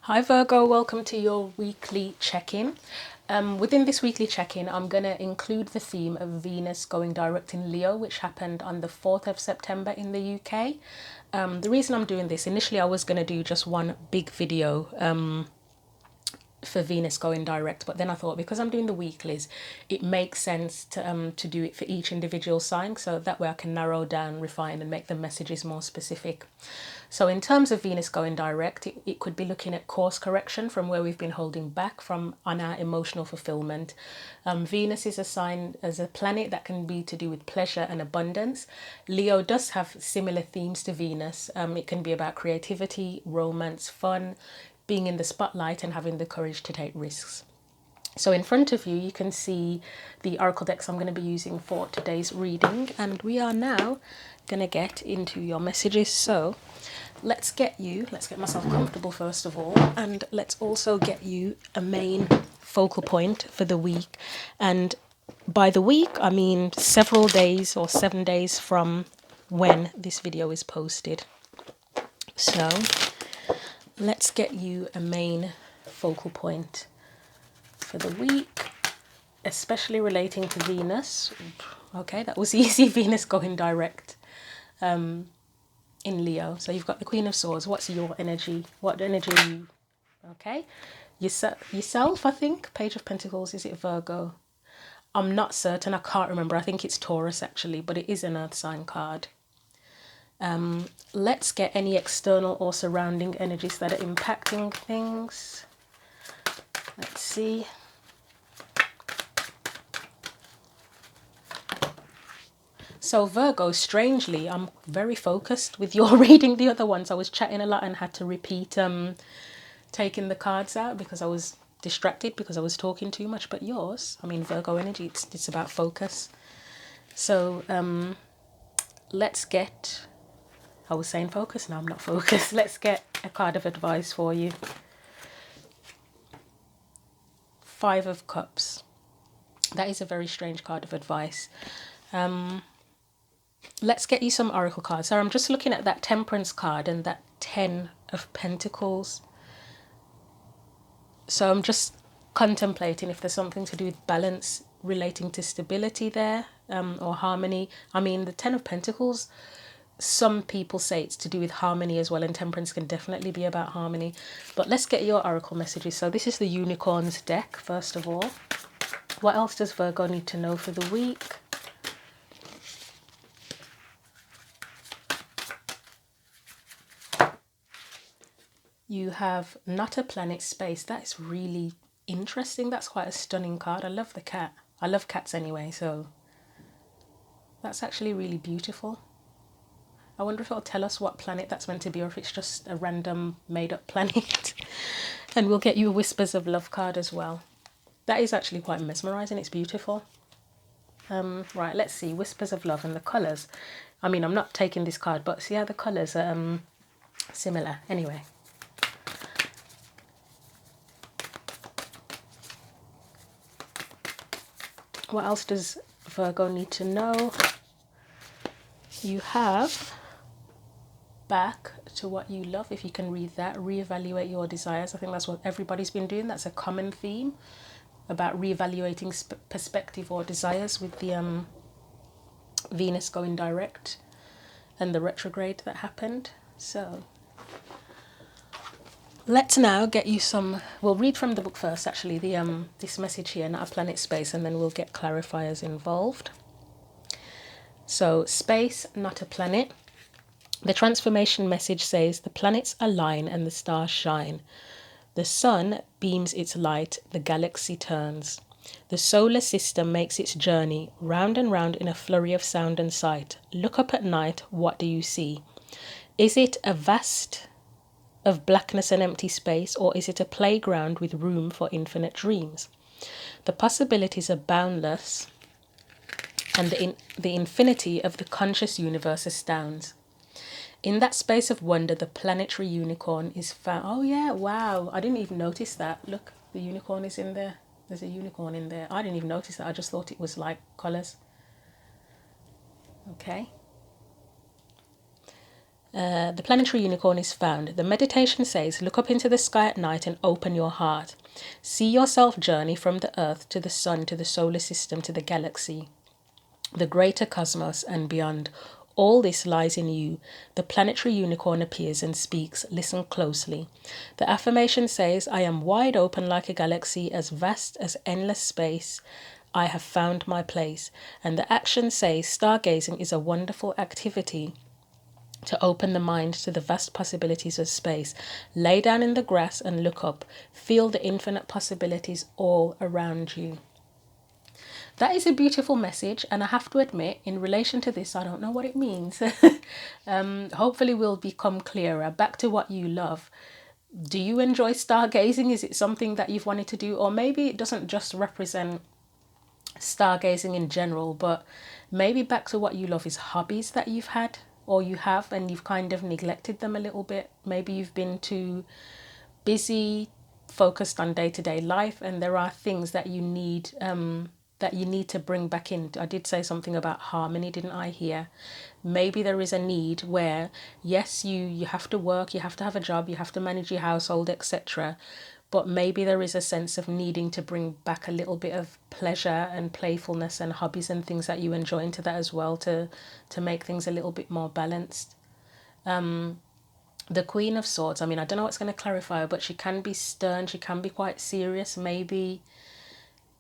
Hi Virgo, welcome to your weekly check-in. Within this weekly check-in, I'm going to include the theme of Venus going direct in Leo, which happened on the 4th of September in the UK. The reason I'm doing this, initially I was going to do just one big video for Venus going direct, but then I thought because I'm doing the weeklies, it makes sense to do it for each individual sign, so that way I can narrow down, refine and make the messages more specific. So in terms of Venus going direct, it could be looking at course correction from where we've been holding back from on our emotional fulfillment. Venus is a sign as a planet that can be to do with pleasure and abundance. Leo does have similar themes to Venus. It can be about creativity, romance, fun, being in the spotlight and having the courage to take risks. So in front of you, you can see the oracle decks I'm going to be using for today's reading, and we are now going to get into your messages. So let's get myself comfortable first of all, and let's also get you a main focal point for the week. And by the week, I mean several days or 7 days from when this video is posted. So let's get you a main focal point for the week, especially relating to Venus. Okay, that was easy. Venus going direct in Leo. So you've got the Queen of Swords. What's your energy? What energy are you? Okay, yourself, I think. Page of Pentacles. Is it Virgo? I'm not certain. I can't remember. I think it's Taurus actually, but it is an Earth sign card. Let's get any external or surrounding energies that are impacting things. Let's see. So Virgo, strangely, I'm very focused with your reading. The other ones I was chatting a lot and had to repeat taking the cards out because I was distracted because I was talking too much. But yours, I mean Virgo energy, it's about focus. So let's get, I was saying focus, now I'm not focused. Let's get a card of advice for you. Five of Cups. That is a very strange card of advice. Let's get you some oracle cards. So I'm just looking at that Temperance card and that 10 of Pentacles. So I'm just contemplating if there's something to do with balance relating to stability there, or harmony. I mean, the 10 of Pentacles, some people say it's to do with harmony as well, and Temperance can definitely be about harmony. But let's get your oracle messages. So this is the Unicorns deck, first of all. What else does Virgo need to know for the week? You have Not a Planet Space. That is really interesting. That's quite a stunning card. I love the cat. I love cats anyway, so that's actually really beautiful. I wonder if it'll tell us what planet that's meant to be, or if it's just a random made-up planet. And we'll get you a Whispers of Love card as well. That is actually quite mesmerizing. It's beautiful. Right, let's see. Whispers of Love and the colours. I mean, I'm not taking this card, but see how the colours are similar. Anyway. What else does Virgo need to know? You have Back to What You Love, if you can read that. Reevaluate your desires. I think that's what everybody's been doing. That's a common theme about reevaluating perspective or desires with the Venus going direct and the retrograde that happened. So let's now get you some, we'll read from the book first actually, the this message here, Not a Planet Space, and then we'll get clarifiers involved. So space, not a planet. The transformation message says the planets align and the stars shine. The sun beams its light, the galaxy turns. The solar system makes its journey round and round in a flurry of sound and sight. Look up at night, what do you see? Is it a vast of blackness and empty space, or is it a playground with room for infinite dreams? The possibilities are boundless, and the infinity of the conscious universe astounds. In that space of wonder, the planetary unicorn is found. Oh yeah, wow, I didn't even notice that. Look, the unicorn is in there. There's a unicorn in there. I didn't even notice that. I just thought it was like colours. Okay. The planetary unicorn is found. The meditation says, look up into the sky at night and open your heart. See yourself journey from the earth to the sun, to the solar system, to the galaxy, the greater cosmos and beyond. All this lies in you. The planetary unicorn appears and speaks. Listen closely. The affirmation says, I am wide open like a galaxy, as vast as endless space. I have found my place. And the action says, stargazing is a wonderful activity to open the mind to the vast possibilities of space. Lay down in the grass and look up. Feel the infinite possibilities all around you. That is a beautiful message, and I have to admit, in relation to this, I don't know what it means. Hopefully we'll become clearer. Back to what you love. Do you enjoy stargazing? Is it something that you've wanted to do? Or maybe it doesn't just represent stargazing in general, but maybe back to what you love is hobbies that you've had or you have, and you've kind of neglected them a little bit. Maybe you've been too busy, focused on day-to-day life, and there are things that you need to bring back in. I did say something about harmony, didn't I, here? Maybe there is a need where, yes, you have to work, you have to have a job, you have to manage your household, etc. But maybe there is a sense of needing to bring back a little bit of pleasure and playfulness and hobbies and things that you enjoy into that as well, to make things a little bit more balanced. The Queen of Swords, I mean, I don't know what's going to clarify her, but she can be stern, she can be quite serious. Maybe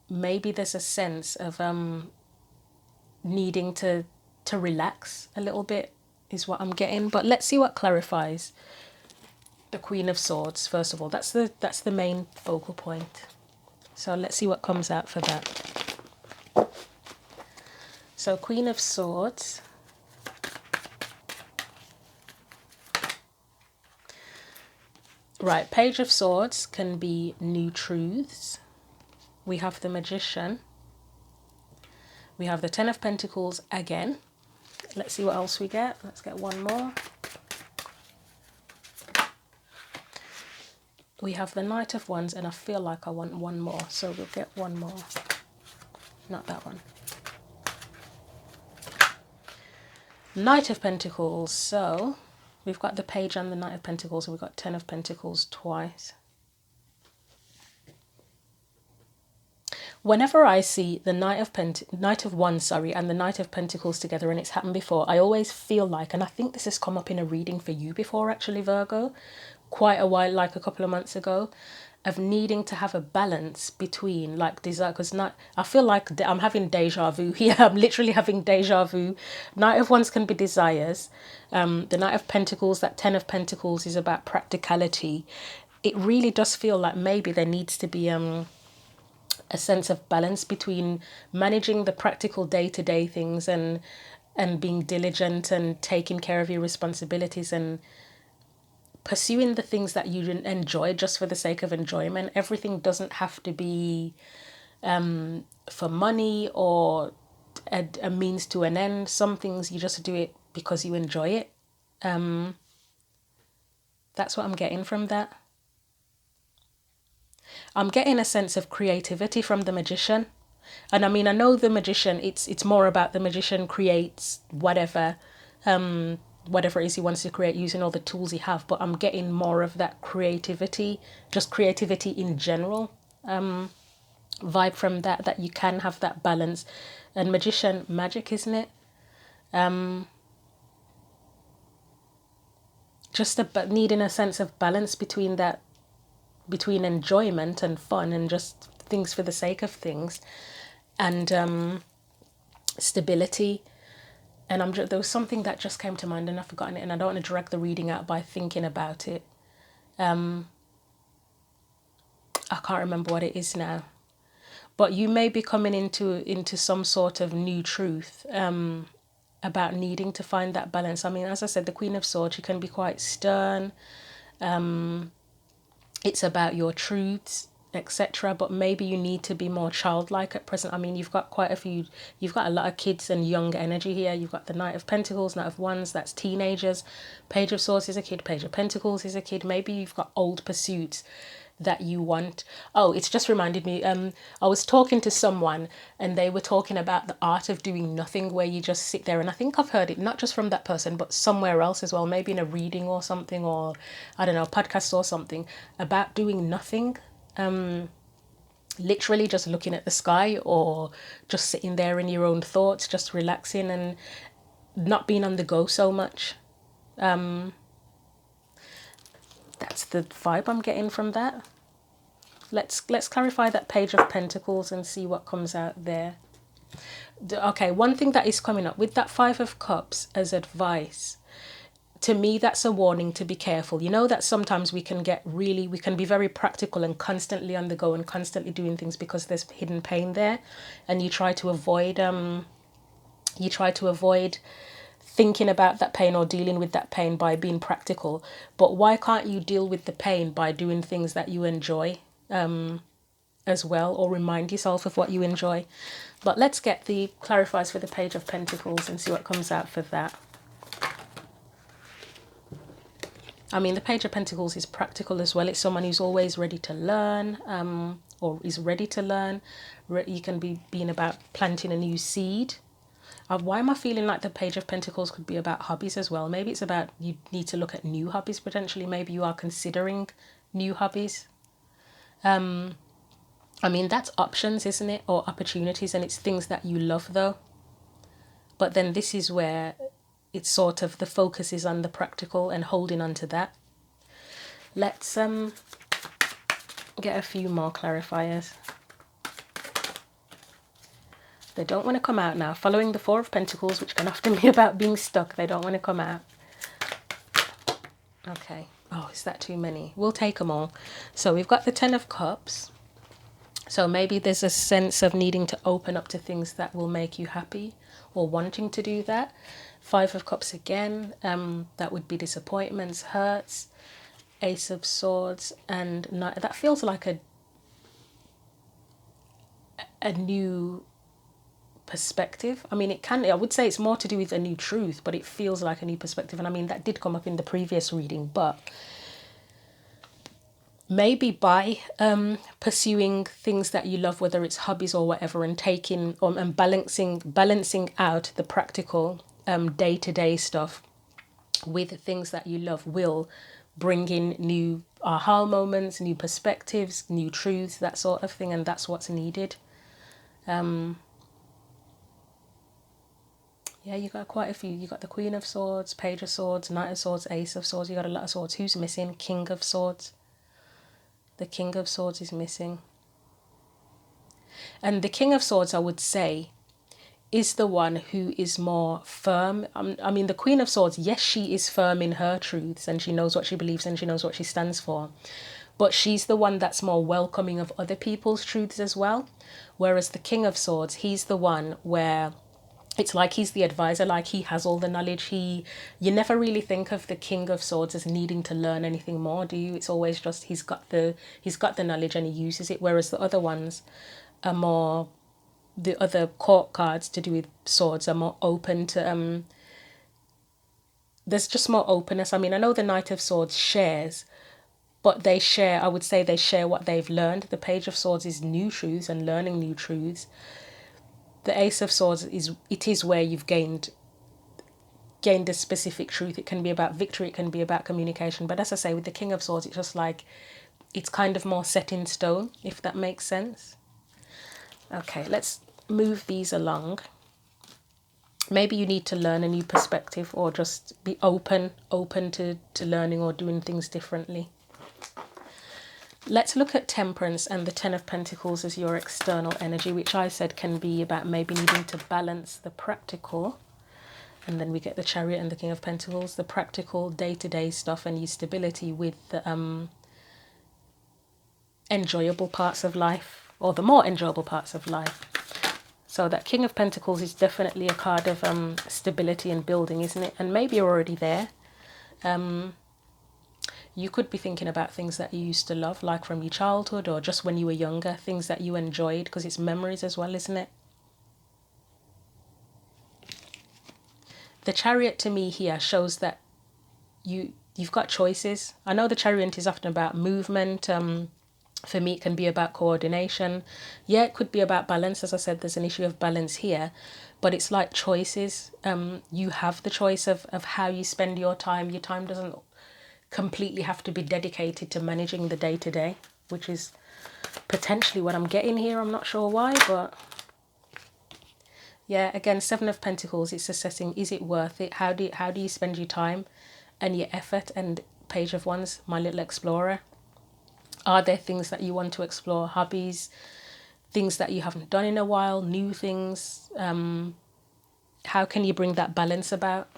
there's a sense of needing to relax a little bit, is what I'm getting. But let's see what clarifies the Queen of Swords first of all. That's the main focal point. So let's see what comes out for that. So Queen of Swords. Right, Page of Swords can be new truths. We have the Magician. We have the Ten of Pentacles again. Let's see what else we get. Let's get one more. We have the Knight of Wands, and I feel like I want one more, so we'll get one more. Not that one. Knight of Pentacles. So we've got the Page and the Knight of Pentacles, and we've got Ten of Pentacles twice. Whenever I see the Knight of Wands, and the Knight of Pentacles together, and it's happened before, I always feel like, and I think this has come up in a reading for you before actually, Virgo, quite a while, like a couple of months ago, of needing to have a balance between like desire, because I feel like I'm having deja vu here. I'm literally having deja vu. Knight of Wands can be desires. The Knight of Pentacles, that Ten of Pentacles, is about practicality. It really does feel like maybe there needs to be a sense of balance between managing the practical day-to-day things and being diligent and taking care of your responsibilities and pursuing the things that you enjoy just for the sake of enjoyment. Everything doesn't have to be for money or a means to an end. Some things you just do it because you enjoy it. That's what I'm getting from that. I'm getting a sense of creativity from the Magician. And I mean, I know the Magician, it's more about the Magician creates whatever it is he wants to create using all the tools he have, but I'm getting more of that creativity, just creativity in general, vibe from that you can have that balance. And Magician, magic, isn't it? Just needing a sense of balance between enjoyment and fun and just things for the sake of things, and stability. And there was something that just came to mind and I've forgotten it, and I don't want to drag the reading out by thinking about it. I can't remember what it is now. But you may be coming into some sort of new truth about needing to find that balance. I mean, as I said, the Queen of Swords, she can be quite stern. It's about your truths. etc. But maybe you need to be more childlike at present. I mean, you've got a lot of kids and young energy here. You've got the Knight of Pentacles, Knight of Wands, that's teenagers. Page of Swords is a kid, Page of Pentacles is a kid. Maybe you've got old pursuits that you want. Oh, it's just reminded me, I was talking to someone and they were talking about the art of doing nothing, where you just sit there, and I think I've heard it not just from that person but somewhere else as well, maybe in a reading or something, or I don't know, a podcast or something, about doing nothing. Literally just looking at the sky, or just sitting there in your own thoughts, just relaxing and not being on the go so much. That's the vibe I'm getting from that. Let's clarify that Page of Pentacles and see what comes out there. Okay, one thing that is coming up with that Five of Cups as advice, to me, that's a warning to be careful. You know that sometimes we can be very practical and constantly on the go and constantly doing things because there's hidden pain there, and you try to avoid thinking about that pain or dealing with that pain by being practical. But why can't you deal with the pain by doing things that you enjoy as well, or remind yourself of what you enjoy? But let's get the clarifiers for the Page of Pentacles and see what comes out for that. I mean, the Page of Pentacles is practical as well. It's someone who's always ready to learn, or is ready to learn. You can be being about planting a new seed. Why am I feeling like the Page of Pentacles could be about hobbies as well? Maybe it's about you need to look at new hobbies potentially. Maybe you are considering new hobbies. I mean, that's options, isn't it? Or opportunities, and it's things that you love though. But then this is where it's sort of the focus is on the practical and holding on to that. Let's get a few more clarifiers. They don't want to come out now. Following the Four of Pentacles, which can often be about being stuck, they don't want to come out. Okay. Oh, is that too many? We'll take them all. So we've got the Ten of Cups. So maybe there's a sense of needing to open up to things that will make you happy, or wanting to do that. Five of Cups again. That would be disappointments, hurts. Ace of Swords, and that feels like a new perspective. I mean, I would say it's more to do with a new truth, but it feels like a new perspective. And I mean, that did come up in the previous reading, but maybe by pursuing things that you love, whether it's hobbies or whatever, and taking and balancing out the practical day-to-day stuff with things that you love, will bring in new aha moments, new perspectives, new truths, that sort of thing, and that's what's needed. Yeah, you got quite a few. You got the Queen of Swords, Page of Swords, Knight of Swords, Ace of Swords. You got a lot of swords. Who's missing? King of Swords. The King of Swords is missing. And the King of Swords, I would say, is the one who is more firm. I mean, the Queen of Swords, yes, she is firm in her truths, and she knows what she believes and she knows what she stands for. But she's the one that's more welcoming of other people's truths as well. Whereas the King of Swords, he's the one where it's like he's the advisor, like he has all the knowledge. You never really think of the King of Swords as needing to learn anything more, do you? It's always just he's got the knowledge and he uses it. Whereas the other ones are more, the other court cards to do with swords are more open to there's just more openness. I mean, I know the Knight of Swords shares, but I would say they share what they've learned. The Page of Swords is new truths and learning new truths. The Ace of Swords is where you've gained a specific truth. It can be about victory, it can be about communication. But as I say, with the King of Swords, it's just like, it's kind of more set in stone, if that makes sense. Okay, let's move these along. Maybe you need to learn a new perspective, or just be open to learning or doing things differently. Let's look at Temperance and the Ten of Pentacles as your external energy, which I said can be about maybe needing to balance the practical. And then we get the Chariot and the King of Pentacles, the practical day-to-day stuff and your stability with the enjoyable parts of life, or the more enjoyable parts of life. So that King of Pentacles is definitely a card of stability and building, isn't it? And maybe you're already there. You could be thinking about things that you used to love, like from your childhood or just when you were younger, things that you enjoyed, because it's memories as well, isn't it? The Chariot to me here shows that you've got choices. I know the Chariot is often about movement. For me, it can be about coordination. Yeah, it could be about balance. As I said, there's an issue of balance here, but it's like choices. You have the choice of how you spend your time. Your time doesn't completely have to be dedicated to managing the day to day, which is potentially what I'm getting here. I'm not sure why, but yeah, again, Seven of Pentacles, it's assessing, is it worth it? How do you spend your time and your effort? And Page of Wands, my little explorer. Are there things that you want to explore? Hobbies, things that you haven't done in a while, new things? How can you bring that balance about?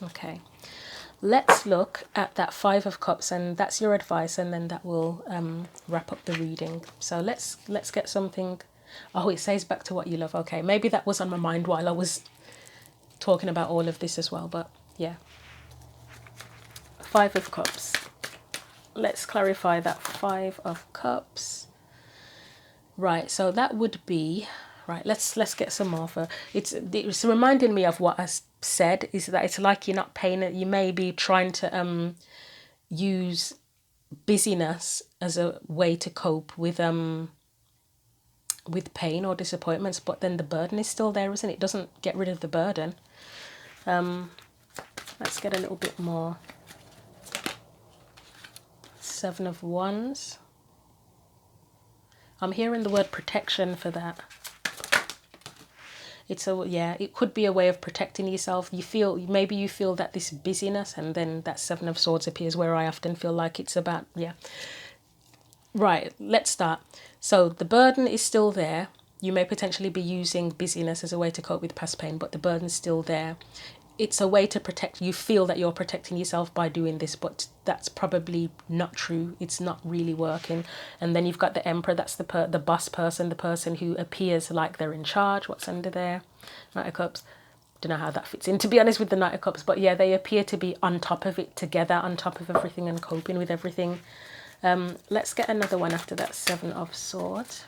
Okay, let's look at that Five of Cups, and that's your advice, and then that will wrap up the reading. So let's get something. Oh, it says back to what you love. Okay, maybe that was on my mind while I was talking about all of this as well, but yeah. Five of Cups. Let's clarify that Five of Cups. Right, so that would be right. Let's get some more. It's reminding me of what I said, is that it's like you're not paying it. You may be trying to use busyness as a way to cope with pain or disappointments, but then the burden is still there, isn't it? It doesn't get rid of the burden. Let's get a little bit more. Seven of Wands. I'm hearing the word protection for that. It could be a way of protecting yourself. Maybe you feel that this busyness, and then that Seven of Swords appears, where I often feel like it's about, yeah. Right, let's start. So the burden is still there. You may potentially be using busyness as a way to cope with past pain, but the burden's still there. It's a way to protect. You feel that you're protecting yourself by doing this, but that's probably not true. It's not really working. And then you've got the Emperor. That's the boss person, the person who appears like they're in charge. What's under there? Knight of Cups. Don't know how that fits in, to be honest, with the Knight of Cups. But yeah, they appear to be on top of it together, on top of everything and coping with everything. Let's get another one after that Seven of Swords.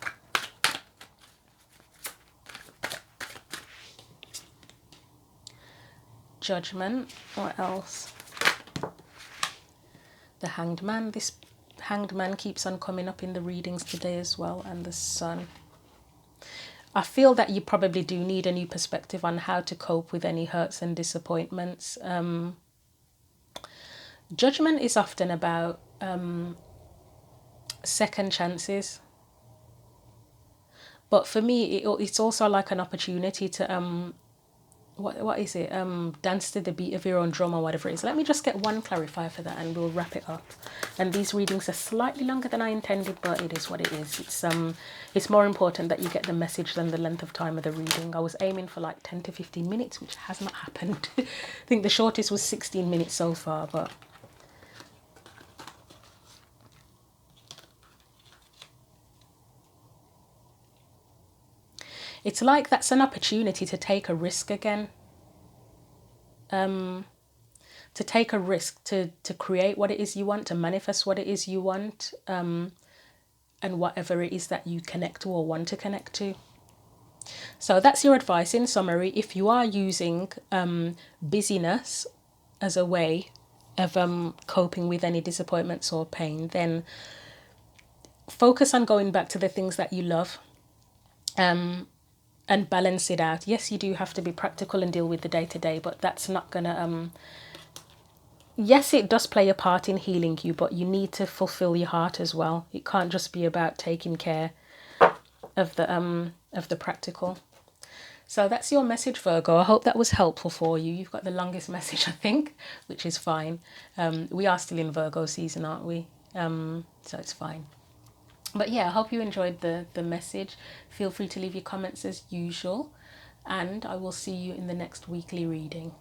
Judgment. What else? The Hanged Man. This Hanged Man keeps on coming up in the readings today as well. And the Sun. I feel that you probably do need a new perspective on how to cope with any hurts and disappointments. Judgment is often about second chances. But for me, it's also like an opportunity to what is it? Dance to the beat of your own drum, or whatever it is. Let me just get one clarifier for that, and we'll wrap it up. And these readings are slightly longer than I intended, but it is what it is. It's more important that you get the message than the length of time of the reading. I was aiming for like 10 to 15 minutes, which has not happened. I think the shortest was 16 minutes so far, but it's like that's an opportunity to take a risk again. To take a risk, to create what it is you want, to manifest what it is you want, and whatever it is that you connect to or want to connect to. So that's your advice in summary. If you are using busyness as a way of coping with any disappointments or pain, then focus on going back to the things that you love. And balance it out. Yes, you do have to be practical and deal with the day-to-day, but that's not gonna yes, it does play a part in healing you, but you need to fulfill your heart as well. It can't just be about taking care of the practical. So that's your message, Virgo. I hope that was helpful for you. You've got the longest message, I think, which is fine. We are still in Virgo season, aren't we? So it's fine. But yeah, I hope you enjoyed the message. Feel free to leave your comments as usual, and I will see you in the next weekly reading.